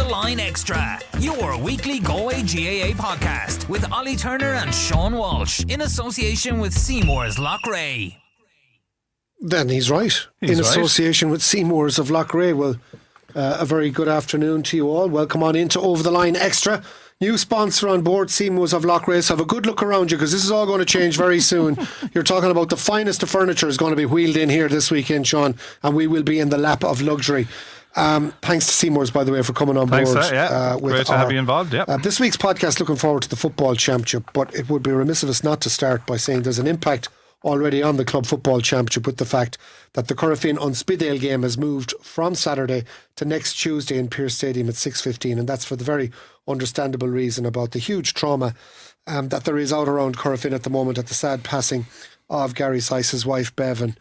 Line Extra, your weekly Galway GAA podcast with Ollie Turner and Sean Walsh in association with Seymour's Loughrea. Then he's right. Association with Seymour's of Loughrea. Well, a very good afternoon to you all. Welcome on into Over the Line Extra. New sponsor on board, Seymour's of Loughrea. So have a good look around you, because this is all going to change very soon. You're talking about the finest of furniture is going to be wheeled in here this weekend, Sean, and we will be in the lap of luxury. Thanks to Seymour's, by the way, for coming on board. Great to have you involved. This week's podcast, looking forward to the football championship, but it would be remiss of us not to start by saying there's an impact already on the club football championship with the fact that the Corofin Unspidale game has moved from Saturday to next Tuesday in Pearse Stadium at 6:15, and that's for the very understandable reason about the huge trauma that there is out around Corofin at the moment at the sad passing of Gary Syce's wife Bevan.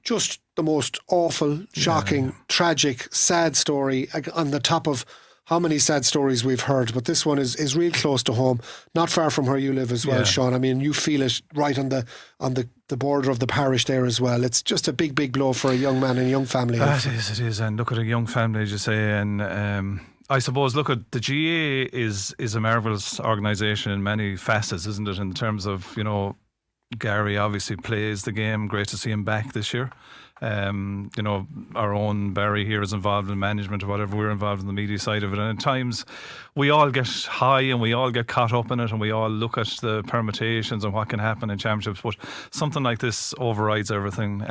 Just the most awful, shocking, tragic, sad story on the top of how many sad stories we've heard, but this one is real close to home, not far from where you live as well, Sean. I mean, you feel it right on the border of the parish there as well. It's just a big blow for a young man and a young family. It is, and look at a young family, as you say, and I suppose, look at the GA is a marvellous organisation in many facets, isn't it? In terms of, you know, Gary obviously plays the game. Great to see him back this year. You know, our own Barry here is involved in management or whatever. We're involved in the media side of it, and at times we all get high and we all get caught up in it, and we all look at the permutations and what can happen in championships, but something like this overrides everything.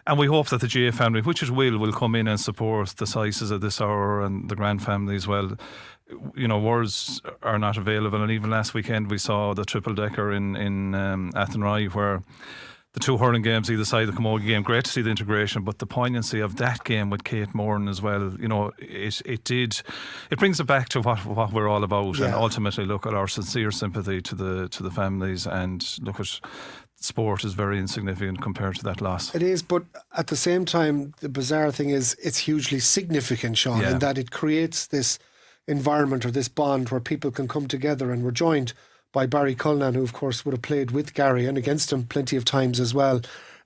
And we hope that the GA family, which it will come in and support the Syces at this hour and the Grand family as well. You know, words are not available, and even last weekend we saw the triple decker in Athenry, where the two hurling games either side of the Camogie game. Great to see the integration, but the poignancy of that game with Kate Moran as well, you know, it brings it back to what we're all about, and ultimately look at our sincere sympathy to the families, and look at sport is very insignificant compared to that loss. It is, but at the same time, the bizarre thing is it's hugely significant, Sean, in that it creates this environment or this bond where people can come together, and we're joined by Barry Cullinane, who of course would have played with Gary and against him plenty of times as well.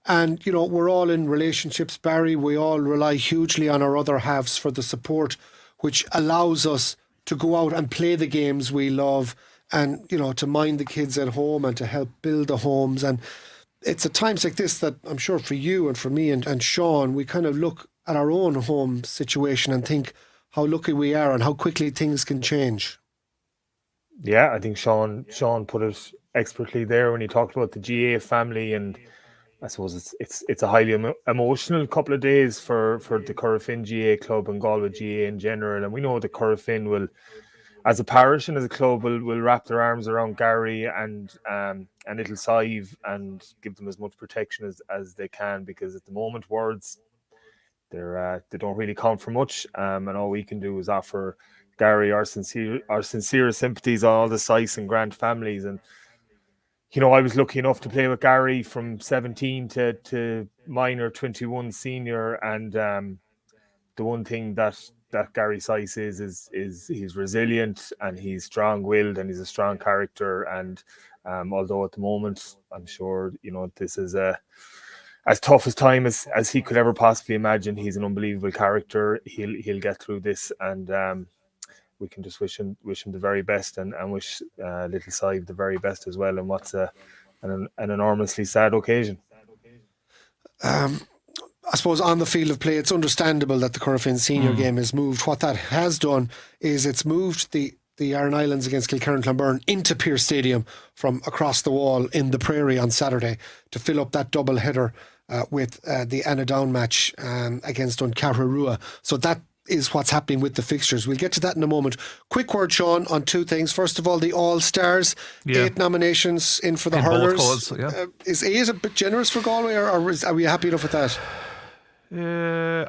And you know, we're all in relationships, Barry. We all rely hugely on our other halves for the support, which allows us to go out and play the games we love, and you know, to mind the kids at home and to help build the homes. And it's at times like this that I'm sure for you and for me and Sean, we kind of look at our own home situation and think how lucky we are and how quickly things can change. Yeah, I think Sean put it expertly there when he talked about the GA family, and I suppose it's a highly emotional couple of days for the Corofin GA club and Galway GA in general. And we know the Corofin will, as a parish and as a club, will wrap their arms around Gary and little Sive and give them as much protection as they can, because at the moment words they don't really count for much, and all we can do is offer Gary our sincere sympathies, all the Syce and Grant families. And you know, I was lucky enough to play with Gary from 17 to minor 21 senior, and the one thing that Gary Syce is he's resilient and he's strong-willed and he's a strong character. And although at the moment I'm sure, you know, this is as tough a time as he could ever possibly imagine, he's an unbelievable character. He'll get through this, and we can just wish him the very best, and wish little Sive the very best as well, and what's an enormously sad occasion. I suppose on the field of play, it's understandable that the Corofin senior game is moved. What that has done is it's moved the Aran Islands against Kilkerran Clonberne into Pearse Stadium from across the wall in the Prairie on Saturday to fill up that double header with the Anadown match against Duncarrarua. So that is what's happening with the fixtures. We'll get to that in a moment. Quick word, Sean, on two things. First of all, the All-Stars, 8 nominations in for the hurlers. Is 8 a bit generous for Galway, or are we happy enough with that?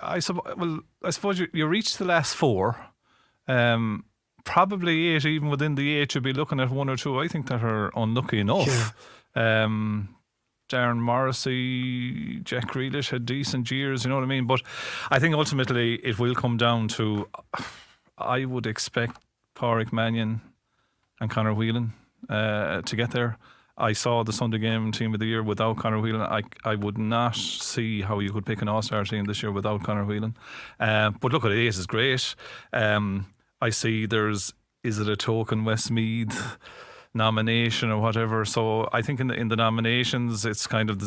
I suppose you reach the last 4. Probably 8, even within the 8, you'll be looking at 1 or 2, I think, that are unlucky enough. Darren Morrissey, Jack Grealish had decent years, you know what I mean? But I think ultimately it will come down to, I would expect Pádraig Mannion and Conor Whelan to get there. I saw the Sunday game team of the year without Conor Whelan. I would not see how you could pick an All-Star team this year without Conor Whelan. But look, at 8 is great. I see is it a token Westmeath nomination or whatever? So I think in the nominations it's kind of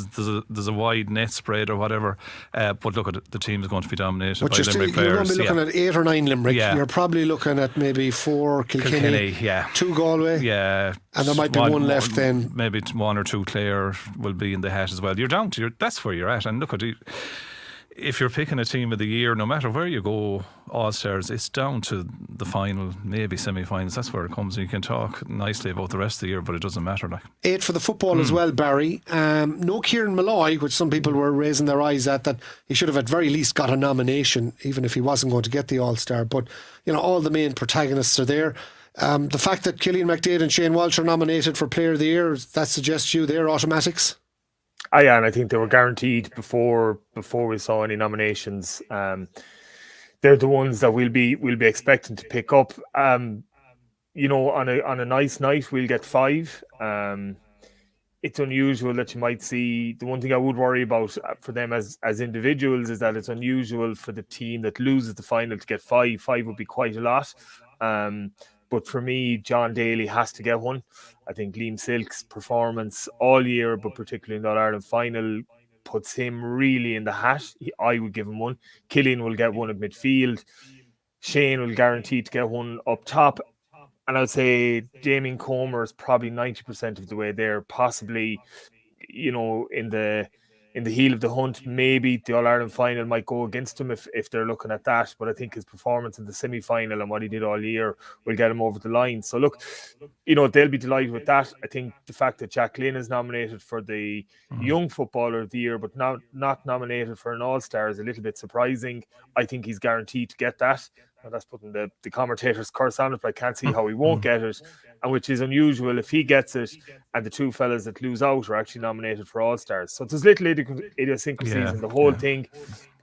there's a wide net spread or whatever. But look, at the team is going to be dominated But by Limerick you're going players. to be looking at 8 or 9 Limerick. Yeah. You're probably looking at maybe 4 Kilkenny, 2 Galway. Yeah, and there might be one left then. Maybe 1 or 2 Clare will be in the hat as well. You're down to that's where you're at. And look at it. If you're picking a team of the year, no matter where you go, All-Stars, it's down to the final, maybe semi-finals. That's where it comes. And you can talk nicely about the rest of the year, but it doesn't matter. 8 for the football as well, Barry. No Kieran Malloy, which some people were raising their eyes at, that he should have at very least got a nomination, even if he wasn't going to get the All-Star. But, all the main protagonists are there. The fact that Cillian McDaid and Shane Walsh are nominated for Player of the Year, that suggests you they're automatics? Yeah, and I think they were guaranteed before we saw any nominations. They're the ones that we'll be expecting to pick up. On a nice night, we'll get 5. It's unusual that you might see. The one thing I would worry about for them as individuals is that it's unusual for the team that loses the final to get 5. 5 would be quite a lot. But for me, John Daly has to get one. I think Liam Silk's performance all year, but particularly in the All-Ireland final, puts him really in the hat. I would give him one. Cillian will get one at midfield. Shane will guarantee to get one up top. And I'd say Damien Comer is probably 90% of the way there, possibly, in the heel of the hunt. Maybe the All-Ireland final might go against him if they're looking at that. But I think his performance in the semi-final and what he did all year will get him over the line. So look, they'll be delighted with that. I think the fact that Jack Lynn is nominated for the Young Footballer of the Year, but not nominated for an All-Star is a little bit surprising. I think he's guaranteed to get that. Now that's putting the commentator's curse on it, but I can't see how he won't get it, and which is unusual if he gets it and the 2 fellas that lose out are actually nominated for All-Stars. So there's little idiosyncrasies in the whole thing.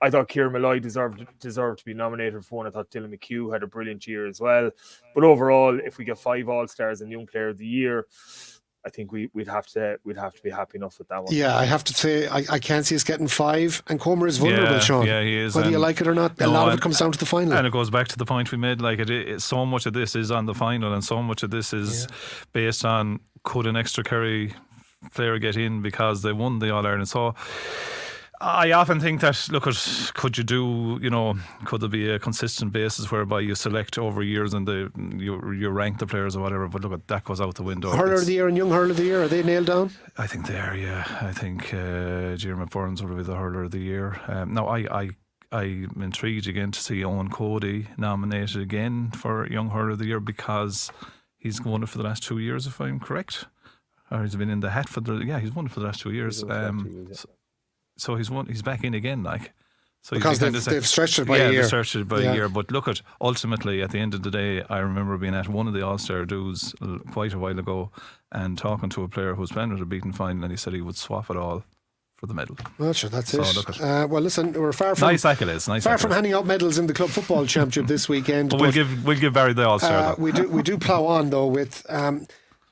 I thought Kieran Malloy deserved to be nominated for one. I thought Dylan McHugh had a brilliant year as well. But overall, if we get 5 All-Stars and Young Player of the Year, I think we'd have to be happy enough with that one. Yeah, I have to say I can't see us getting 5, and Comer is vulnerable, Sean. Yeah, he is. Whether you like it or not, a lot of it comes down to the final. And it goes back to the point we made. So much of this is on the final, and so much of this is based on could an extra Kerry player get in because they won the All-Ireland. So I often think that, could you do, could there be a consistent basis whereby you select over years and you rank the players or whatever, but that goes out the window. Hurler of the Year and Young Hurler of the Year, are they nailed down? I think they are, yeah. I think Jeremy Burns will be the Hurler of the Year. Now, I'm intrigued again to see Owen Cody nominated again for Young Hurler of the Year because he's won it for the last 2 years, if I'm correct. Or he's been in the hat he's won it for the last 2 years. So he's back in again, So because they've stretched it by a year. They've stretched it by a year. But look ultimately, at the end of the day, I remember being at one of the All-Star dues quite a while ago and talking to a player who was playing at a beaten final, and he said he would swap it all for the medal. Well, sure, that's it. Well, listen, we're far from from handing out medals in the club football championship this weekend. But we'll give Barry the All-Star. We do plough on though with.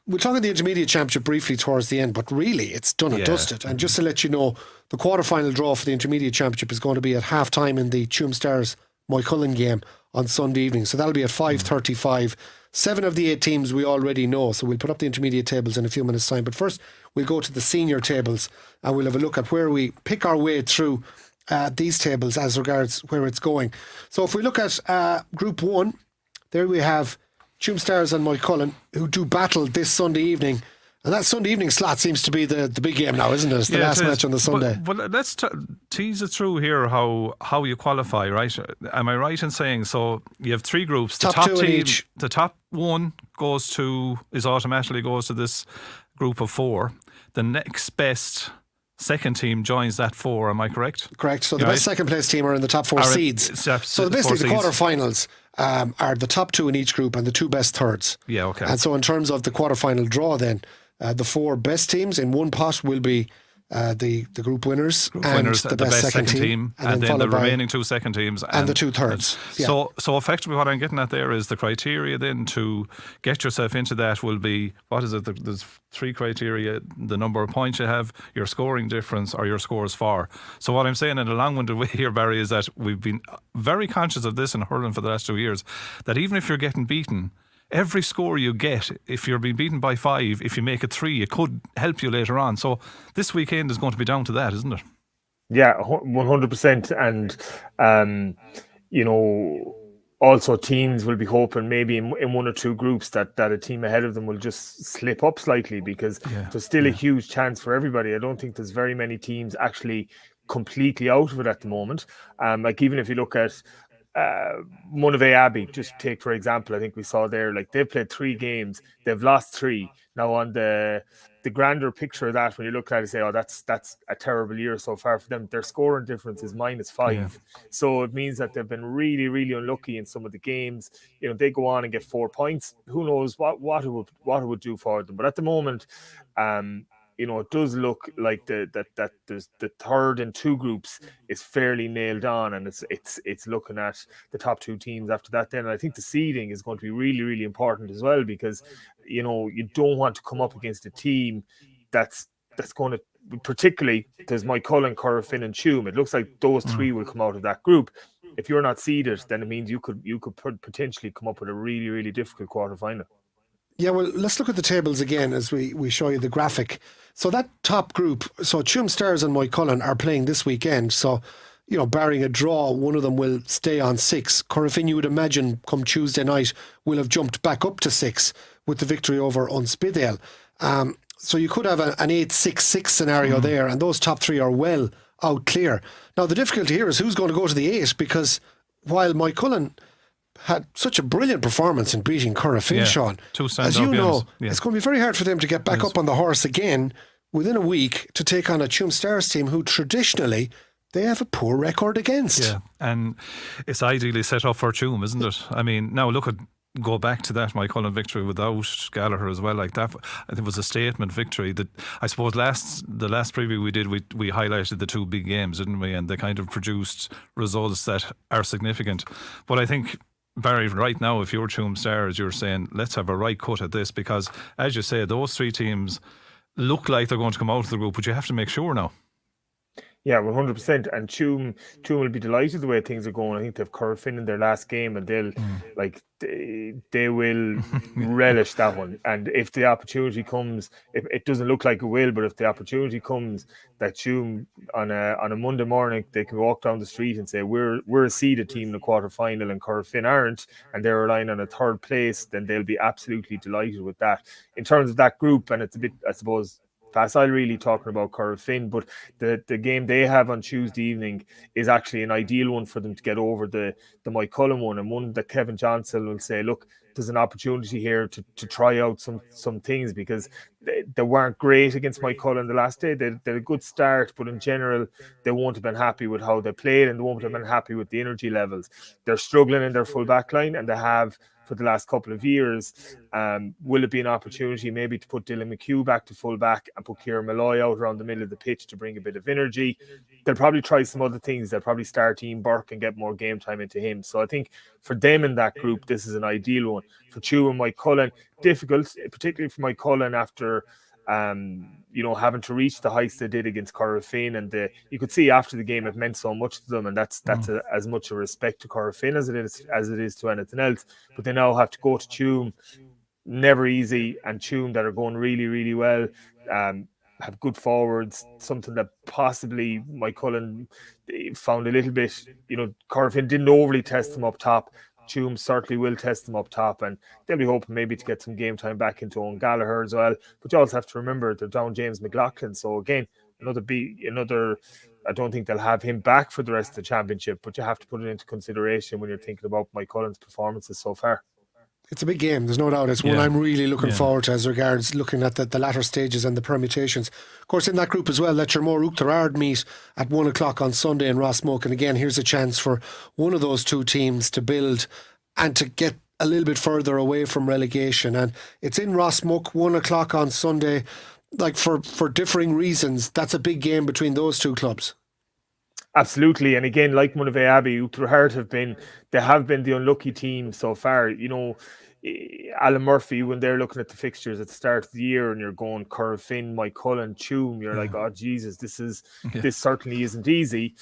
We'll talk about the intermediate championship briefly towards the end, but really it's done and dusted. And just to let you know, the quarter-final draw for the intermediate championship is going to be at half-time in the Tuam Stars Moycullen game on Sunday evening. So that'll be at 5:35. 7 of the 8 teams we already know, so we'll put up the intermediate tables in a few minutes' time. But first, we'll go to the senior tables and we'll have a look at where we pick our way through these tables as regards where it's going. So if we look at Group 1, there we have Tuam Stars and Moycullen, who do battle this Sunday evening. And that Sunday evening slot seems to be the big game now, isn't it? It's the last match on the Sunday. But let's tease it through here how you qualify, right? Am I right in saying, so you have 3 groups. Top 2 in each. The top 1 automatically goes to this group of 4. The next best second team joins that 4, am I correct? Correct. So the best second place team are in the top 4 seeds. So basically the quarterfinals are the top 2 in each group and the 2 best thirds. Yeah, okay. And so in terms of the quarterfinal draw then, the 4 best teams in one pot will be the group winners, the best second team, and then the remaining 2 second teams, and the 2 thirds. So effectively, what I'm getting at there is the criteria then to get yourself into that will be, what is it? There's 3 criteria: the number of points you have, your scoring difference, or your scores for. So what I'm saying in a long-winded way here, Barry, is that we've been very conscious of this in hurling for the last 2 years. That even if you're getting beaten, every score you get, if you're being beaten by 5, if you make it 3, it could help you later on. So this weekend is going to be down to that, isn't it? Yeah, 100%. And, also teams will be hoping maybe in 1 or 2 groups that a team ahead of them will just slip up slightly, because there's still a huge chance for everybody. I don't think there's very many teams actually completely out of it at the moment. Like even if you look at Monavea Abbey, just take for example, I think we saw there, like they've played 3 games, they've lost 3. Now on the grander picture of that, when you look at it and say, oh, that's a terrible year so far for them, their scoring difference is -5. So it means that they've been really, really unlucky in some of the games. They go on and get 4 points. Who knows what it would do for them? But at the moment, it does look like that there's the third in 2 groups is fairly nailed on, and it's looking at the top 2 teams after that. Then and I think the seeding is going to be really, really important as well, because you don't want to come up against a team that's going to, particularly there's Moycullen, Corofin and Tuam. It looks like those 3 will come out of that group. If you're not seeded, then it means you could potentially come up with a really, really difficult quarterfinal. Yeah, well, let's look at the tables again as we show you the graphic. So that top group, so Tuam Stars and Moycullen are playing this weekend. So, barring a draw, one of them will stay on 6. Corofin, you would imagine, come Tuesday night, will have jumped back up to 6 with the victory over Unspidale. So you could have an 8-6-6 scenario there, and those top 3 are well out clear. Now, the difficulty here is who's going to go to the 8, because while Moycullen had such a brilliant performance in beating Corofin, Sean, 2 as you know, games. it's going to be very hard for them to get back up on the horse again within a week to take on a Tuam Stars team who traditionally they have a poor record against. Yeah, and it's ideally set up for Tuam, isn't it? I mean, now go back to that Moycullen victory without Gallagher as well, like that. I think it was a statement victory. That I suppose the last preview we did, we highlighted the 2 big games, didn't we? And they kind of produced results that are significant. But I think, Barry, right now, if you're Tuam Stars, you're saying, let's have a right cut at this, because, as you say, those 3 teams look like they're going to come out of the group, but you have to make sure now. Yeah, 100%. And Tuam will be delighted the way things are going. I think they've Corofin in their last game, and they'll they will relish that one. And if the opportunity comes, it doesn't look like it will, but if the opportunity comes that Tuam on a Monday morning, they can walk down the street and say we're a seeded team in the quarterfinal and Corofin aren't, and they're relying on a 3rd place, then they'll be absolutely delighted with that. In terms of that group, and it's a bit, I suppose, facile really talking about Corofin, but the game they have on Tuesday evening is actually an ideal one for them to get over the Moycullen one, and one that Kevin Johnson will say, look, there's an opportunity here to try out some things, because they weren't great against Moycullen the last day. They had a good start, but in general they won't have been happy with how they played, and they won't have been happy with the energy levels. They're struggling in their full back line, and they have for the last couple of years. Will it be an opportunity maybe to put Dylan McHugh back to full back and put Kieran Malloy out around the middle of the pitch to bring a bit of energy? They'll probably try some other things. They'll probably start Ian Burke and get more game time into him. So I think for them in that group, this is an ideal one. For Tuam and Moycullen, difficult, particularly for Moycullen after having to reach the heights they did against Corofin, and you could see after the game it meant so much to them, and that's as much a respect to Corofin as it is to anything else. But they now have to go to Tuam, never easy, and Tuam that are going really, really well, have good forwards, something that possibly Moycullen found a little bit, Corofin didn't overly test them up top. Tuam certainly will test them up top, and they'll be hoping maybe to get some game time back into Owen Gallagher as well. But you also have to remember they're down James McLaughlin, so again another. I don't think they'll have him back for the rest of the championship, but you have to put it into consideration when you're thinking about Moycullen's performances so far. It's a big game, there's no doubt. It's one I'm really looking forward to as regards looking at the latter stages and the permutations. Of course, in that group as well, let your more Uachtarard meet at 1 o'clock on Sunday in Rossmoke. And again, here's a chance for one of those 2 teams to build and to get a little bit further away from relegation. And it's in Rossmoke, 1 o'clock on Sunday. like for differing reasons, that's a big game between those two clubs. Absolutely, and again, like Monavea Abbey, Oughterard have been the unlucky team so far. Alan Murphy, when they're looking at the fixtures at the start of the year, and you're going Corofin, Moycullen, Tuam, you're like, oh Jesus, this certainly isn't easy.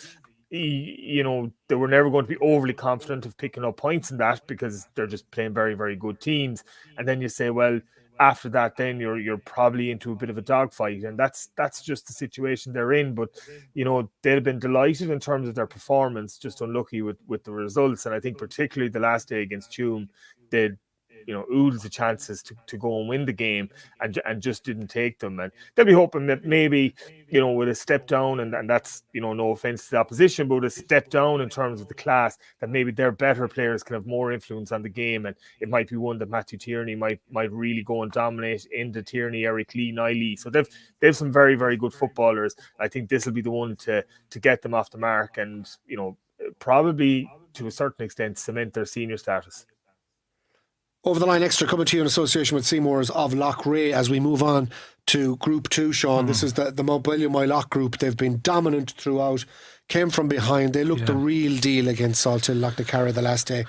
They were never going to be overly confident of picking up points in that because they're just playing very, very good teams. And then you say, well, after that, then you're probably into a bit of a dogfight, and that's just the situation they're in. But they'd have been delighted in terms of their performance, just unlucky with the results. And I think particularly the last day against Tuam, they'd oodles of chances to go and win the game and just didn't take them. And they'll be hoping that maybe, with a step down, and that's, no offense to the opposition, but with a step down in terms of the class, that maybe their better players can have more influence on the game. And it might be one that Matthew Tierney might really go and dominate into Tierney, Eric Lee, Niley. So they've some very, very good footballers. I think this will be the one to get them off the mark and, probably to a certain extent cement their senior status. Over the Line Extra coming to you in association with Seymour's of Loughrea as we move on to Group 2, Sean. This is the Montpellier Moylock group. They've been dominant throughout, came from behind. They looked the real deal against Salthill Lochnacarra the last day.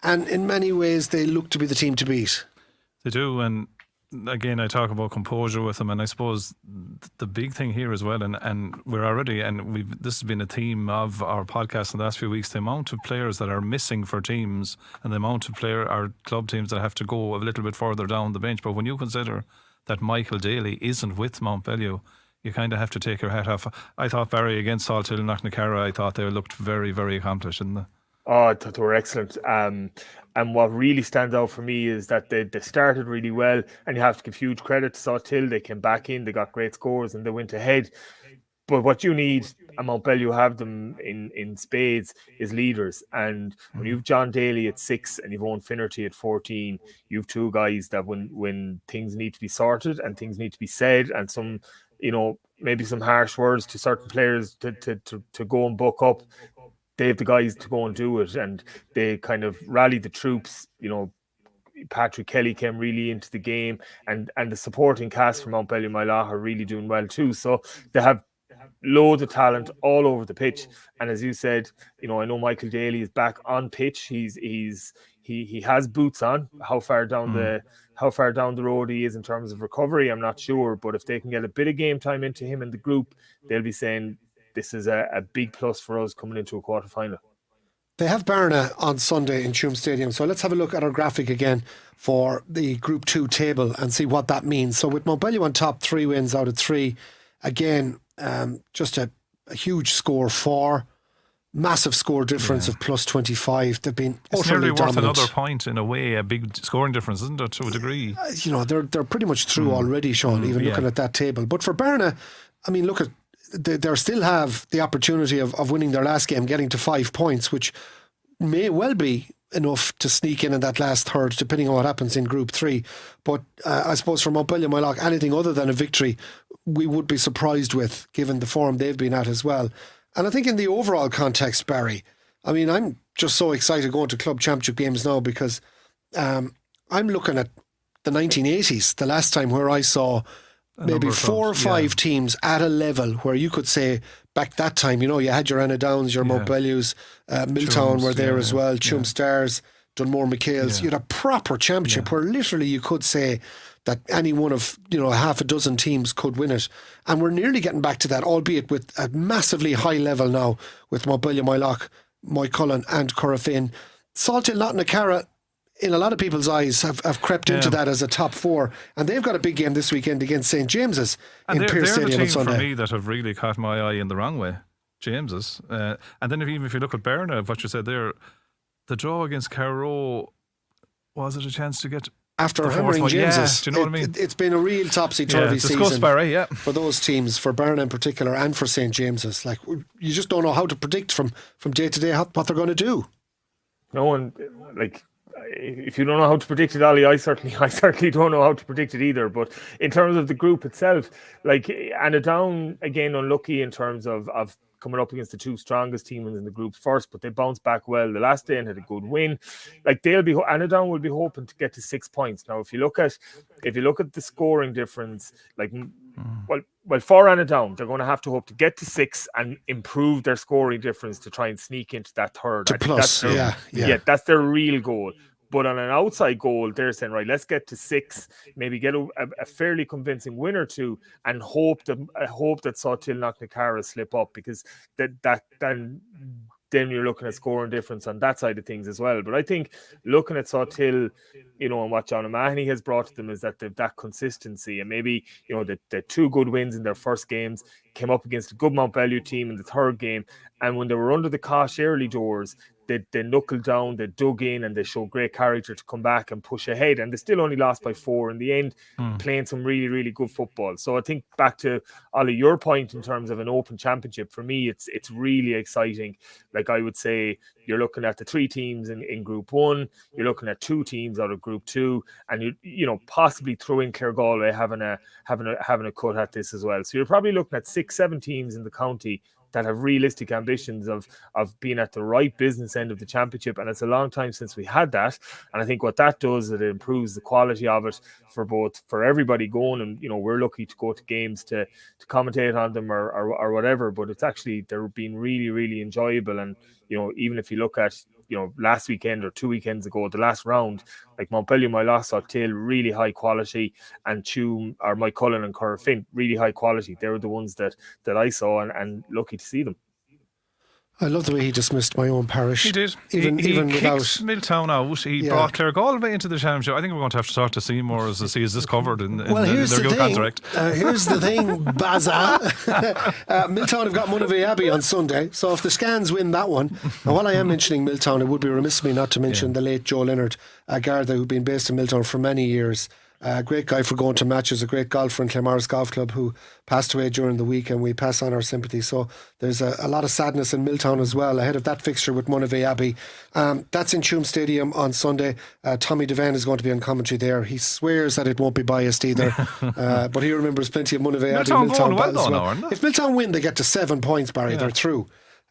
And in many ways, they look to be the team to beat. They do, and again, I talk about composure with them, and I suppose the big thing here as well, and we're already, and this has been a theme of our podcast in the last few weeks, the amount of players that are missing for teams and the amount of our club teams that have to go a little bit further down the bench. But when you consider that Michael Daly isn't with Montpellier, you kind of have to take your hat off. I thought Barry against Salthill Lochnacarra, I thought they looked very, very accomplished, didn't they? Oh, I thought they were excellent. And what really stands out for me is that they started really well, and you have to give huge credit to Salthill. They came back in, they got great scores, and they went ahead. But what you need, and Montpellier have them in spades, is leaders. And when you've John Daly at 6 and you've Owen Finnerty at 14, you've two guys that when things need to be sorted and things need to be said, and some, maybe some harsh words to certain players to go and buck up, they have the guys to go and do it, and they kind of rallied the troops. Patrick Kelly came really into the game, and the supporting cast from Montpellier Moylock are really doing well too. So they have loads of talent all over the pitch. And as you said, I know Michael Daly is back on pitch. He has boots on. How far down the road he is in terms of recovery, I'm not sure. But if they can get a bit of game time into him in the group, they'll be saying, this is a big plus for us coming into a quarter-final. They have Barna on Sunday in Tuam Stadium. So let's have a look at our graphic again for the Group 2 table and see what that means. So with Montpellier on top, 3 wins out of 3. Again, just a huge score, 4. Massive score difference of plus 25. They've been utterly dominant. Worth another point in a way, a big scoring difference, isn't it, to a degree? They're pretty much through already, Sean, even looking at that table. But for Barna, I mean, look at, they still have the opportunity of winning their last game, getting to 5 points, which may well be enough to sneak in that last third, depending on what happens in Group 3. But I suppose for Montpellier Moylock, anything other than a victory, we would be surprised with, given the form they've been at as well. And I think in the overall context, Barry, I mean, I'm just so excited going to club championship games now because I'm looking at the 1980s, the last time where I saw maybe 4 or 5 teams at a level where you could say back that time, you had your Anna Downs, your Montpelliers, Milltown were there as well, Tuam Stars, Dunmore McHale's. You had a proper championship where literally you could say that any one of half a dozen teams could win it, and we're nearly getting back to that, albeit with a massively high level now with Montpellier Moylock, Moycullen and Corofin. Salthill Lochnacarra, in a lot of people's eyes, have crept into that as a top 4, and they've got a big game this weekend against St James's in Pearse Stadium on Sunday. For me that have really caught my eye in the wrong way, James's, and then if you look at Berna, what you said there, the draw against Carrow, was it a chance to get after hammering James's? Do you know what I mean? It's been a real topsy-turvy season Barry, for those teams, for Berna in particular and for St James's. Like, you just don't know how to predict from day to day what they're going to do. No one, if you don't know how to predict it, Ollie, I certainly don't know how to predict it either. But in terms of the group itself, Anna Down, again, unlucky in terms of coming up against the 2 strongest teams in the group first, but they bounced back well the last day and had a good win. Anna Down will be hoping to get to 6 points. Now, if you look at the scoring difference, Well, 4 and down, they're going to have to hope to get to 6 and improve their scoring difference to try and sneak into that third. To plus, that's their real goal. But on an outside goal, they're saying, right, let's get to 6, maybe get a fairly convincing win or two, and hope that Sawtill Knocknacarra slip up, because then you're looking at scoring difference on that side of things as well. But I think looking at Sawtill, and what John O'Mahony has brought to them is that they've that consistency, and maybe, the 2 good wins in their first games, came up against a good Montbellew team in the third game, and when they were under the cosh early doors, they knuckled down, they dug in, and they showed great character to come back and push ahead. And they still only lost by 4 in the end, playing some really, really good football. So I think, back to Ollie, your point in terms of an open championship, for me, it's really exciting. Like, I would say, you're looking at the 3 teams in Group 1, you're looking at 2 teams out of Group 2, and you possibly throw in Clare Galway having a cut at this as well. So you're probably looking at 6-7 teams in the county that have realistic ambitions of being at the right business end of the championship, and it's a long time since we had that. And I think what that does, it improves the quality of it for everybody going. And we're lucky to go to games to commentate on them or whatever, but it's actually, they're being really, really enjoyable. And even if you look at last weekend or 2 weekends ago, the last round, like Montbellew, my loss, Sawtill, really high quality, and Tuam or Mike Cullen and Corofin, really high quality. They were the ones that I saw, and lucky to see them. I love the way he dismissed my own parish. He did. Even without Milltown out, he brought Clare Galway into the championship. I think we're going to have to talk to Seymour to see, is this covered in their new contract. Here's the thing, Baza. Milltown have got Monavea Abbey on Sunday, so if the Scans win that one, and while I am mentioning Milltown, it would be remiss of me not to mention the late Joe Leonard, Garda, who'd been based in Milltown for many years. A great guy for going to matches, a great golfer in Claremorris Golf Club, who passed away during the week, and we pass on our sympathy. So there's a lot of sadness in Milltown as well ahead of that fixture with Monavea Abbey. That's in Tuam Stadium on Sunday. Tommy Devane is going to be on commentary there. He swears that it won't be biased either, but he remembers plenty of Monavea Abbey. Milltown battles well. If Milltown win, they get to 7 points, Barry. They're through.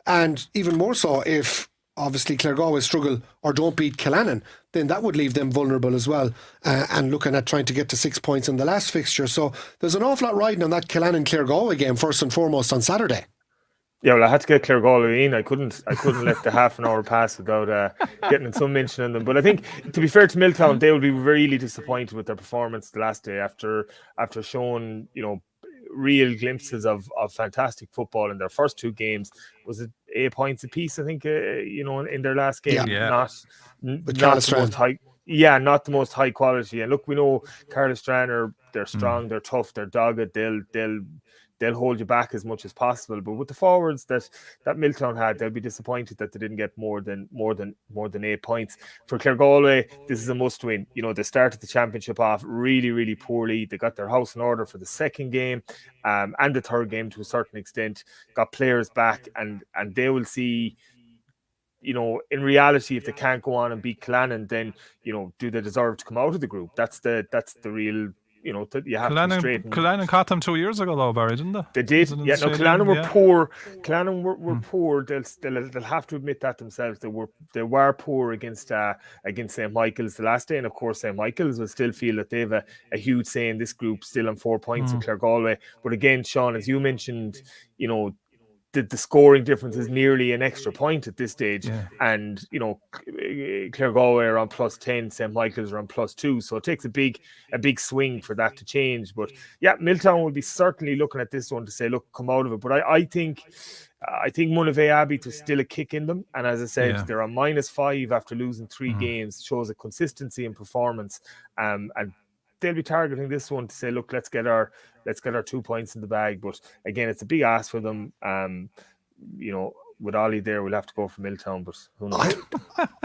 And even more so if obviously Clare Galway struggle or don't beat Cullinane, then that would leave them vulnerable as well, and looking at trying to get to 6 points in the last fixture. So there's an awful lot riding on that Cullinane Clare Galway game first and foremost on Saturday. Yeah, well, I had to get Clare Galway in. I couldn't let the half an hour pass without getting some mention in them. But I think, to be fair to Milltown, they will be really disappointed with their performance the last day after showing real glimpses of fantastic football in their first 2 games. Was it 8 points apiece, I think, in their last game? Not the most high. Yeah, not the most high quality. And look, we know Carla Strand they're strong, they're tough, they're dogged. They'll hold you back as much as possible. But with the forwards that Milltown had, they'll be disappointed that they didn't get more than 8 points. For Clare Galway, this is a must win. They started the championship off really, really poorly. They got their house in order for the second game and the third game to a certain extent. Got players back, and they will see, in reality, if they can't go on and beat Cullinane, then do they deserve to come out of the group? That's the real. You have to be straight. Cullinane caught them 2 years ago, though, Barry, didn't they? They did. Yeah, no, Cullinane were poor. Cullinane were poor. They'll have to admit that themselves. They were poor against St. Michael's the last day, and of course St. Michael's will still feel that they have a huge say in this group, still on 4 points in Clare Galway. But again, Sean, as you mentioned, the scoring difference is nearly an extra point at this stage, and Clare Galway are on +10, St. Michael's are on +2, so it takes a big swing for that to change. But yeah, Milltown will be certainly looking at this one to say, look, come out of it. But I think Monavea Abbey, there's still a kick in them, and as I said, they're on -5 after losing 3 games. Shows a consistency in performance, and they'll be targeting this one to say, look, let's get our 2 points in the bag. But again, it's a big ask for them. With Ollie there, we'll have to go for Milltown, but who knows?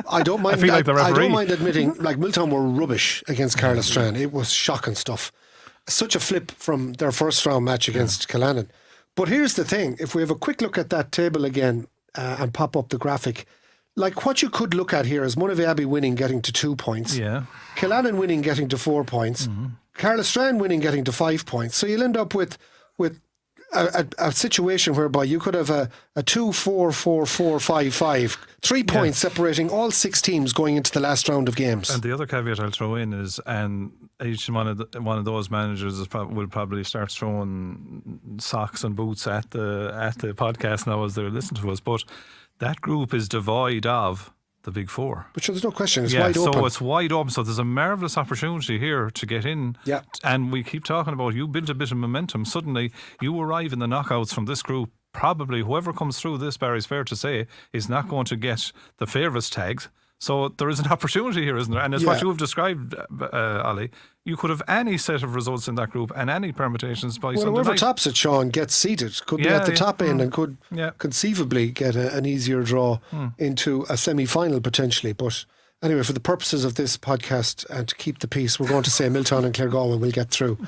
I don't mind. I feel like the referee. I don't mind admitting, like, Milltown were rubbish against Carla Strand. It was shocking stuff. Such a flip from their first round match against Cullinane. But here's the thing: if we have a quick look at that table again and pop up the graphic. Like, what you could look at here is Monavea Abbey winning, getting to 2 points. Yeah. Cullinane winning, getting to 4 points. Carla Strand winning, getting to 5 points. So you'll end up with a situation whereby you could have a 2-4-4-4-5-5, 3 points separating all 6 teams going into the last round of games. And the other caveat I'll throw in is, and each one of those managers will probably start throwing socks and boots at the podcast now as they're listening to us, but that group is devoid of the big four. But sure, there's no question, it's wide open. So it's wide open. So there's a marvellous opportunity here to get in. Yeah. And we keep talking about you build a bit of momentum. Suddenly you arrive in the knockouts from this group. Probably whoever comes through this, Barry, is fair to say, is not going to get the favourites tagged. So there is an opportunity here, isn't there? And it's what you have described, Ollie. You could have any set of results in that group and any permutations by Sunday whoever night. tops it, Sean, gets seated. Could be at the top end and could conceivably get an easier draw into a semi-final potentially. But anyway, for the purposes of this podcast and to keep the peace, we're going to say Milltown and Claregalway will get through.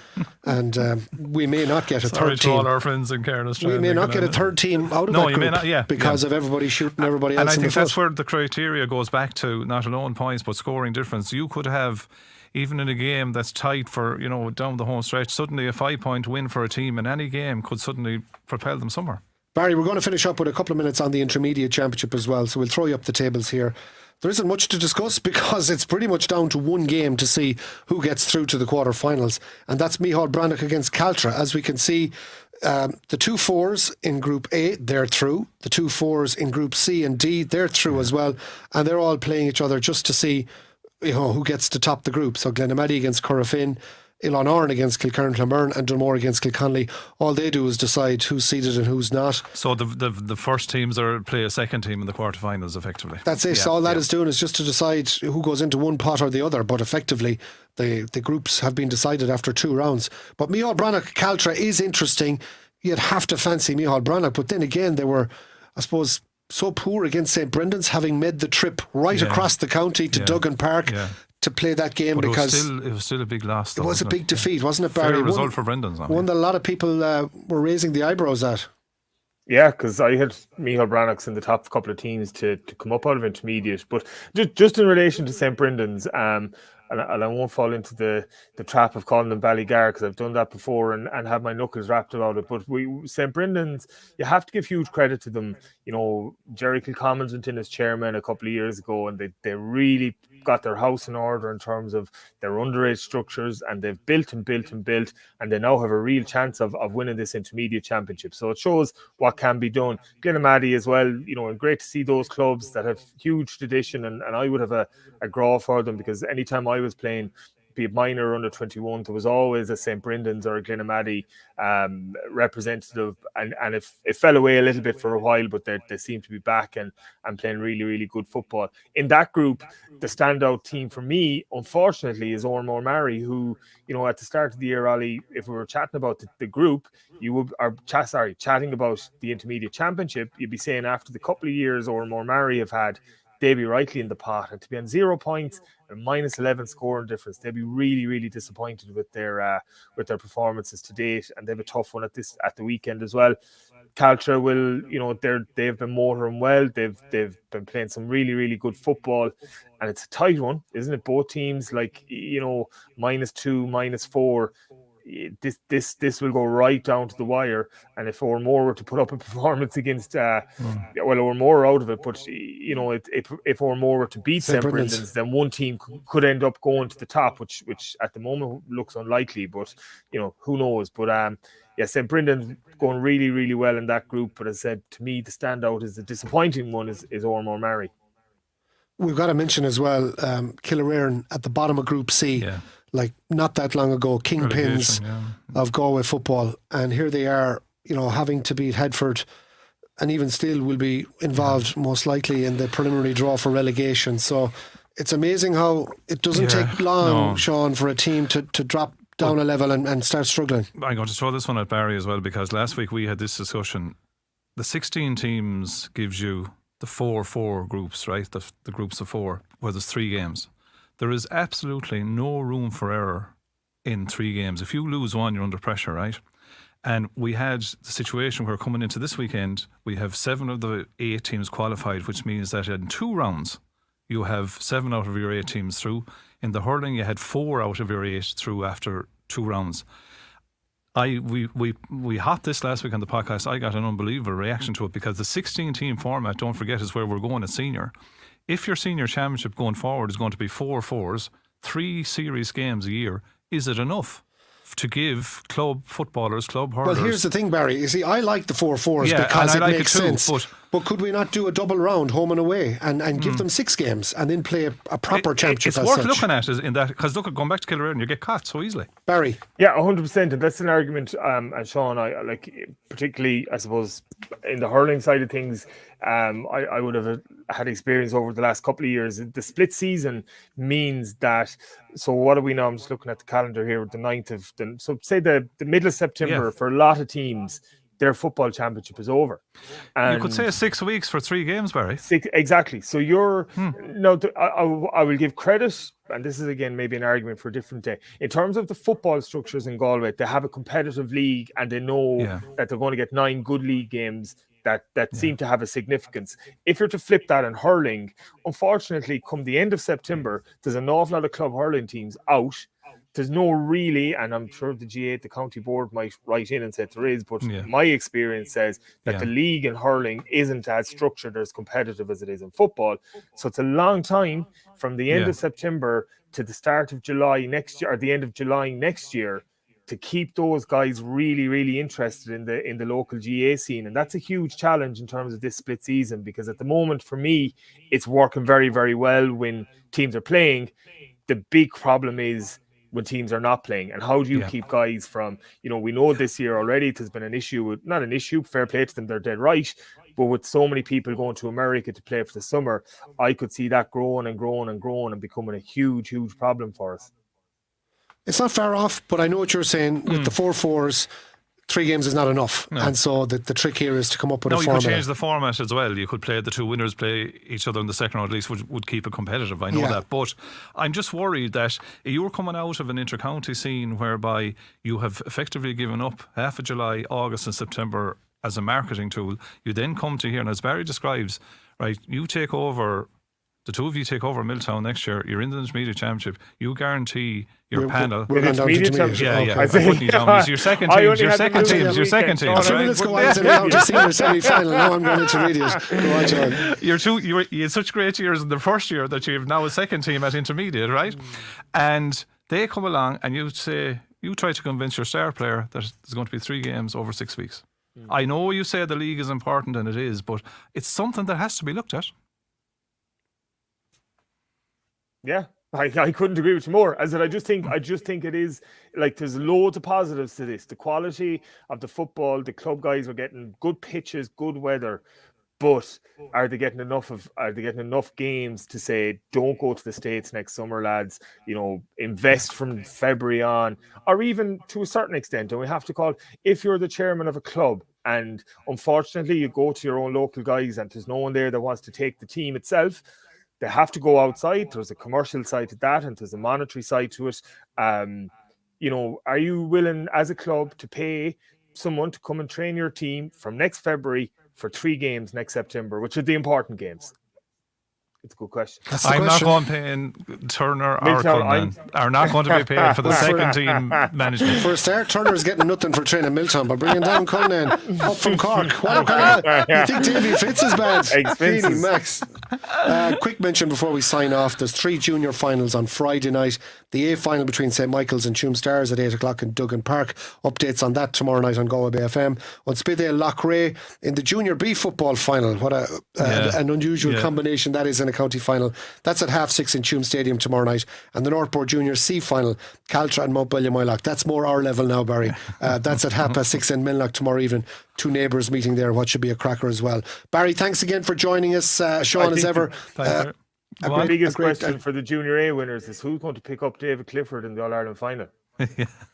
And we may not get a third team. To all our friends in Cairns. We may not get a third team out of that group because of everybody shooting everybody else. And I in think the that's where the criteria goes back to, not alone points, but scoring difference. You could have, even in a game that's tight for, down the home stretch, suddenly a 5-point win for a team in any game could suddenly propel them somewhere. Barry, we're going to finish up with a couple of minutes on the Intermediate Championship as well, so we'll throw you up the tables here. There isn't much to discuss because it's pretty much down to one game to see who gets through to the quarter-finals, and that's Micheál Brannock against Caltra. As we can see, the 2 4s in Group A, they're through. The 2 4s in Group C and D, they're through as well, and they're all playing each other just to see who gets to top the group. So Glenamaddy against Corofin, Ilonaran against Kilkerran-Clonmerne and Dunmore against Kilconnelly. All they do is decide who's seeded and who's not. So the first teams play a second team in the quarterfinals effectively. That's it. All that is doing is just to decide who goes into one pot or the other, but effectively the groups have been decided after 2 rounds. But Micheál Brannock Caltra is interesting. You'd have to fancy Micheál Brannock, but then again they were, I suppose, so poor against St Brendan's, having made the trip right across the county to Duggan Park to play that game, but because it was still a big loss though, it was a big defeat, wasn't it, Barry? Fair result for Brendan's. One that a lot of people were raising the eyebrows at. Yeah, because I had Micheál Brannock's in the top couple of teams to come up out of intermediate, but just in relation to St Brendan's, and I won't fall into the trap of calling them Ballygar because I've done that before and have my knuckles wrapped about it. But St Brendan's, you have to give huge credit to them. Jerry Kilcommons went in as chairman a couple of years ago, and they really got their house in order in terms of their underage structures, and they've built and built and built, and they now have a real chance of winning this intermediate championship. So it shows what can be done. Glenamaddy as well, and great to see those clubs that have huge tradition, and I would have a draw for them, because anytime I was playing, be it minor or under 21, there was always a St Brendan's or a Glenamaddy representative, and it fell away a little bit for a while, but they seem to be back and playing really, really good football. In that group, the standout team for me, unfortunately, is Ormore Mary, who, at the start of the year, Ollie, if we were chatting about the group, chatting about the Intermediate Championship, you'd be saying after the couple of years Ormore Mary have had, they'd be rightly in the pot, and to be on 0 points and minus 11 scoring difference, they'd be really, really disappointed with their performances to date, and they have a tough one at the weekend as well. Caltra will, they've been motoring well. They've been playing some really, really good football, and it's a tight one, isn't it? Both teams, -2, -4. This will go right down to the wire, and if Ormore were to put up a performance against Ormore are out of it, but if Ormore were to beat St Brendan's, then one team could end up going to the top, which at the moment looks unlikely, but who knows. But St Brendan's going really, really well in that group, but as I said, to me the standout is the disappointing one is Ormore Mary. We've got to mention as well Killearn at the bottom of Group C. Like not that long ago, kingpins of Galway football, and here they are, having to beat Headford, and even still will be involved most likely in the preliminary draw for relegation. So it's amazing how it doesn't take long, Sean, for a team to drop down a level and start struggling. I'm going to throw this one at Barry as well, because last week we had this discussion. The 16 teams gives you the 4-4 groups, right? The groups of 4, where there's 3 games. There is absolutely no room for error in 3 games. If you lose one, you're under pressure, right? And we had the situation where coming into this weekend, we have 7 of the 8 teams qualified, which means that in 2 rounds, you have 7 out of your 8 teams through. In the hurling, you had 4 out of your 8 through after 2 rounds. We hopped this last week on the podcast. I got an unbelievable reaction to it because the 16-team format, don't forget, is where we're going at senior. If your senior championship going forward is going to be 4 fours, 3 series games a year, is it enough to give club footballers, club hurlers? Well, here's the thing, Barry. You see, I like the 4-4s Yeah, because and it I like makes it too, sense. But could we not do a double round, home and away, and give them 6 games and then play a proper championship? It's worth looking at in that, because look at going back to Kildare and you get caught so easily. Barry. Yeah, 100%, and that's an argument. And Sean, I like, particularly, I suppose, in the hurling side of things. I would have had experience over the last couple of years. The split season means that. So what are we now? I'm just looking at the calendar here. The 9th of so say the middle of September for a lot of teams. Their football championship is over. And you could say 6 weeks for 3 games, Barry. Exactly. So you're no. I will give credit, and this is again maybe an argument for a different day. In terms of the football structures in Galway, they have a competitive league, and they know that they're going to get 9 good league games that seem to have a significance. If you're to flip that in hurling, unfortunately, come the end of September, there's an awful lot of club hurling teams out. There's no really, and I'm sure the GA, the county board, might write in and say there is, but my experience says that the league in hurling isn't as structured or as competitive as it is in football. So it's a long time from the end of September to the start of July next year, or the end of July next year, to keep those guys really, really interested in the local GA scene. And that's a huge challenge in terms of this split season, because at the moment, for me, it's working very, very well when teams are playing. The big problem is when teams are not playing, and how do you keep guys from, we know this year already there's been an issue not an issue, fair play to them, they're dead right, but with so many people going to America to play for the summer, I could see that growing and becoming a huge problem for us. It's not far off, but I know what you're saying. With the 4-4s, 3 games is not enough. No. And so the trick here is to come up with a formula. You could change the format as well. You could play the 2 winners play each other in the second round, at least would keep it competitive. I know that. But I'm just worried that you're coming out of an inter-county scene whereby you have effectively given up half of July, August and September as a marketing tool. You then come to here, and as Barry describes, right, you take over, the 2 of you take over Milltown next year, you're in the intermediate championship, you guarantee your panel. We're going down to intermediate. I'm putting you down. Your second team. Your second team. Let's go on to the county senior semi-final. Now I'm going intermediate. Go on, John. You had such great years in the first year that you have now a second team at intermediate, right? And they come along and you try to convince your star player that there's going to be 3 games over 6 weeks. I know you say the league is important, and it is, but it's something that has to be looked at. Yeah, I couldn't agree with you more. I just think it is, like, there's loads of positives to this. The quality of the football, the club guys are getting good pitches, good weather, but are they getting enough games to say, don't go to the States next summer, lads? Invest from February on, or even to a certain extent. And we have to call, if you're the chairman of a club and unfortunately you go to your own local guys and there's no one there that wants to take the team itself, they have to go outside. There's a commercial side to that, and there's a monetary side to it. Are you willing as a club to pay someone to come and train your team from next February for 3 games next September, which are the important games? It's a good question. I'm not going paying Turner or Cullinane. Are not going to be paid for the second team management. For a start, Turner is getting nothing for training Milltown, but bringing down Cullinane up from Cork. What kind of you think Davy Fitz is bad? Expenses. Max. Quick mention before we sign off. There's 3 junior finals on Friday night. The A final between St Michael's and Tuam Stars at 8 o'clock in Duggan Park. Updates on that tomorrow night on Galway Bay FM. On Spidale Loughrea in the Junior B football final. What an unusual combination that is in a county final. That's at 6:30 in Tuam Stadium tomorrow night. And the Northport Junior C final, Caltra and Mount Ballymoylock. That's more our level now, Barry. That's at 6:30 in Minlock tomorrow evening. 2 neighbours meeting there, what should be a cracker as well. Barry, thanks again for joining us. Sean, as ever. The biggest question for the Junior A winners is who's going to pick up David Clifford in the All-Ireland final?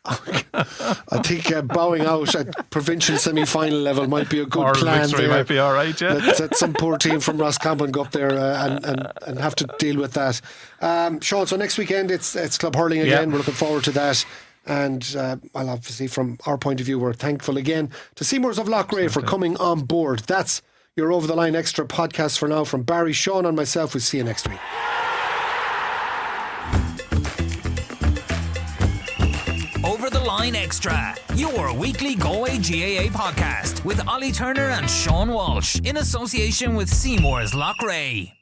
I think bowing out at provincial semi-final level might be a good plan. Victory might be all right, yeah. Let some poor team from Roscommon go up there and have to deal with that. Sean, so next weekend it's club hurling again. We're looking forward to that. And well, obviously from our point of view, we're thankful again to Seymours of Loughrea for coming on board. That's your Over the Line Extra podcast for now. From Barry, Sean and myself, we'll see you next week. Over the Line Extra, your weekly Galway GAA podcast with Ollie Turner and Sean Walsh in association with Seymour's Loch Ray.